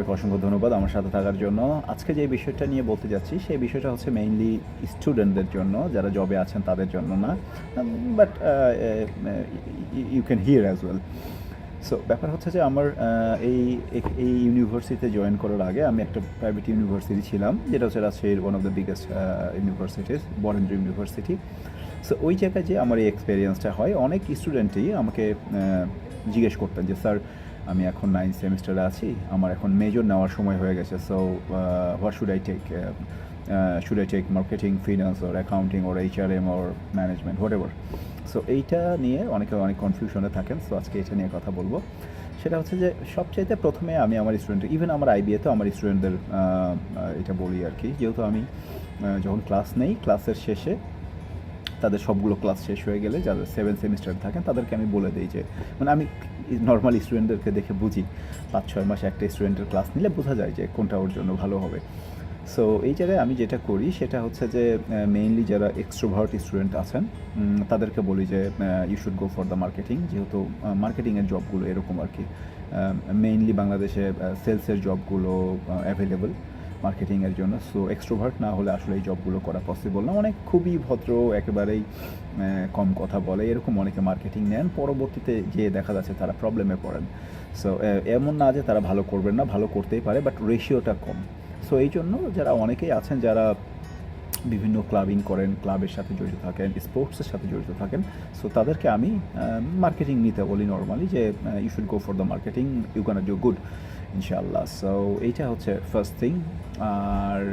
সবাইকে অসংখ্য ধন্যবাদ আমার সাথে থাকার জন্য। আজকে যে বিষয়টা নিয়ে বলতে যাচ্ছি, সেই বিষয়টা হচ্ছে মেইনলি স্টুডেন্টদের জন্য, যারা জবে আছেন তাদের জন্য না। But you can hear as well. So ব্যাপার হচ্ছে যে আমার এই ইউনিভার্সিটিতে জয়েন করার আগে আমি একটা প্রাইভেট ইউনিভার্সিটি ছিলাম, যেটা হচ্ছে রাজশাহীর one of the biggest universities, Barendra university. So ওই জায়গায় যে আমার এই এক্সপেরিয়েন্সটা হয়, অনেক স্টুডেন্টই আমাকে জিজ্ঞেস করতেন যে স্যার, আমি এখন 9th সেমিস্টারে আছি, আমার এখন মেজর নেওয়ার সময় হয়ে গেছে, so what should I take marketing, finance or accounting or HRM or management, whatever. So এইটা নিয়ে অনেকে অনেক কনফিউশনে থাকেন। সো আজকে এটা নিয়ে কথা বলবো। সেটা হচ্ছে যে সবচাইতে প্রথমে আমি আমার স্টুডেন্ট, ইভেন আমার আইবিএতেও আমার স্টুডেন্টদের এটা বলি আর কি, যেহেতু আমি যখন ক্লাস নেই, ক্লাসের শেষে তাদের সবগুলো ক্লাস শেষ হয়ে গেলে যাদের 7 সেমিস্টার থাকেন তাদেরকে আমি বলে দিই যে, মানে আমি নর্মাল স্টুডেন্টদেরকে দেখে বুঝি 5-6 মাস একটা স্টুডেন্টের ক্লাস নিলে বোঝা যায় যে কোনটা ওর জন্য ভালো হবে। সো এই জায়গায় আমি যেটা করি সেটা হচ্ছে যে মেইনলি যারা এক্সট্রোভার্ট স্টুডেন্ট আছেন তাদেরকে বলি যে you should go for the marketing, যেহেতু মার্কেটিংয়ের জবগুলো এরকম আর কি। মেইনলি বাংলাদেশে সেলসের জবগুলো অ্যাভেলেবল মার্কেটিংয়ের জন্য। সো এক্সট্রোভার্ট না হলে আসলে এই জবগুলো করা পসিবল না। অনেক খুবই ভদ্র, একেবারেই কম কথা বলে, এরকম অনেকে মার্কেটিং নেন, পরবর্তীতে যে দেখা যাচ্ছে তারা প্রবলেমে পড়েন। সো এমন না যে তারা ভালো করবেন না, ভালো করতেই পারে, বাট রেশিওটা কম। সো এই জন্য যারা অনেকেই আছেন যারা বিভিন্ন ক্লাবিং করেন, ক্লাবের সাথে জড়িত থাকেন, স্পোর্টসের সাথে জড়িত থাকেন, সো তাদেরকে আমি মার্কেটিং নিতে বলি নর্মালি, যে you should go for the marketing, you can do good ইনশাআল্লাহ। সো এইটা হচ্ছে ফার্স্ট থিং। আর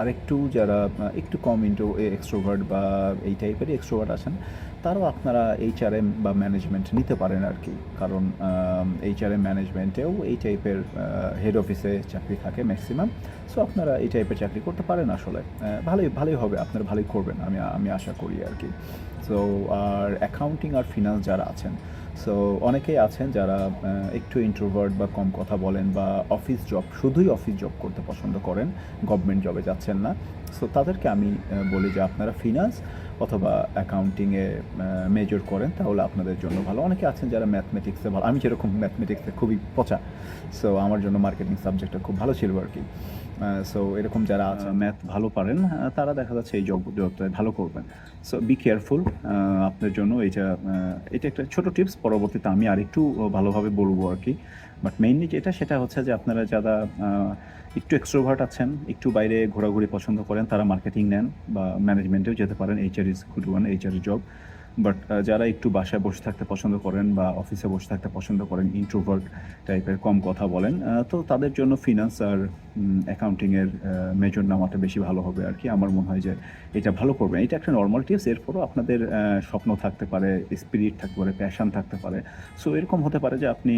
আরেকটু যারা একটু কম ইন্ট্রো এক্সট্রোভার্ট বা এই টাইপেরই এক্সট্রোভার্ট আছেন, তারাও আপনারা HRM বা ম্যানেজমেন্ট নিতে পারেন আর কি। কারণ HRM ম্যানেজমেন্টেও এই টাইপের হেড অফিসে চাকরি থাকে ম্যাক্সিমাম। সো আপনারা এই টাইপের চাকরি করতে পারেন আসলে। ভালোই হবে, আপনারা ভালোই করবেন আমি আশা করি আর কি। সো আর অ্যাকাউন্টিং আর ফিনান্স যারা আছেন, সো অনেকেই আছেন যারা একটু ইন্ট্রোভার্ট বা কম কথা বলেন, বা অফিস জব, শুধুই অফিস জব করতে পছন্দ করেন, গভর্নমেন্ট জবে যাচ্ছেন না। সো তাদেরকে আমি বলি যে আপনারা ফিনান্স অথবা অ্যাকাউন্টিংয়ে মেজর করেন, তাহলে আপনাদের জন্য ভালো। অনেকে আছেন যারা ম্যাথমেটিক্সে ভালো, আমি যেরকম ম্যাথমেটিক্সে খুবই পচা। সো আমার জন্য মার্কেটিং সাবজেক্টটা খুব ভালো ছিল আর কি। সো এরকম যারা আছে ম্যাথ ভালো পারেন, তারা দেখা যাচ্ছে এই জবটায় ভালো করবেন। So be careful. আপনার জন্য এটা একটা ছোট টিপস, পরবর্তীতে আমি আরেকটু ভালোভাবে বলবো আর কি। বাট মেইনলি সেটা হচ্ছে যে আপনারা যারা একটু এক্সট্রোভার্ট আছেন, একটু বাইরে ঘোরাঘুরি পছন্দ করেন, তারা মার্কেটিং নেন বা ম্যানেজমেন্টেও যেতে পারেন। HR is good one, HR job. But যারা একটু বাসায় বসে থাকতে পছন্দ করেন বা অফিসে বসে থাকতে পছন্দ করেন, ইন্ট্রোভার্ট টাইপের, কম কথা বলেন, তো তাদের জন্য ফিনান্স আর অ্যাকাউন্টিংয়ের মেজর নেওয়াটা বেশি ভালো হবে আর কি। আমার মনে হয় যে এটা ভালো করবেন। এটা একটা নর্মাল টিপস। এরপরও আপনাদের স্বপ্ন থাকতে পারে, স্পিরিট থাকতে পারে, প্যাশন থাকতে পারে। সো এরকম হতে পারে যে আপনি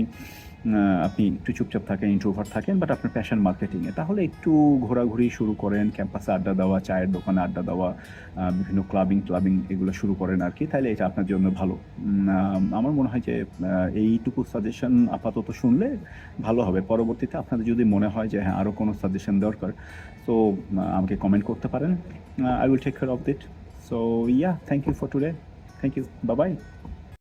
একটু চুপচাপ থাকেন, ইন্ট্রোভার্ট থাকেন, বাট আপনার প্যাশন মার্কেটিংয়ে, তাহলে একটু ঘোরাঘুরি শুরু করেন, ক্যাম্পাসে আড্ডা দেওয়া, চায়ের দোকানে আড্ডা দেওয়া, বিভিন্ন ক্লাবিং এগুলো শুরু করেন আর কি। তাহলে এটা আপনার জন্য ভালো। আমার মনে হয় যে এইটুকু সাজেশন আপাতত শুনলে ভালো হবে। পরবর্তীতে আপনাদের যদি মনে হয় যে হ্যাঁ আরও কোনো সাজেশন দরকার, তো আমাকে কমেন্ট করতে পারেন। I will take care of that. So thank you for today. Thank you, bye by.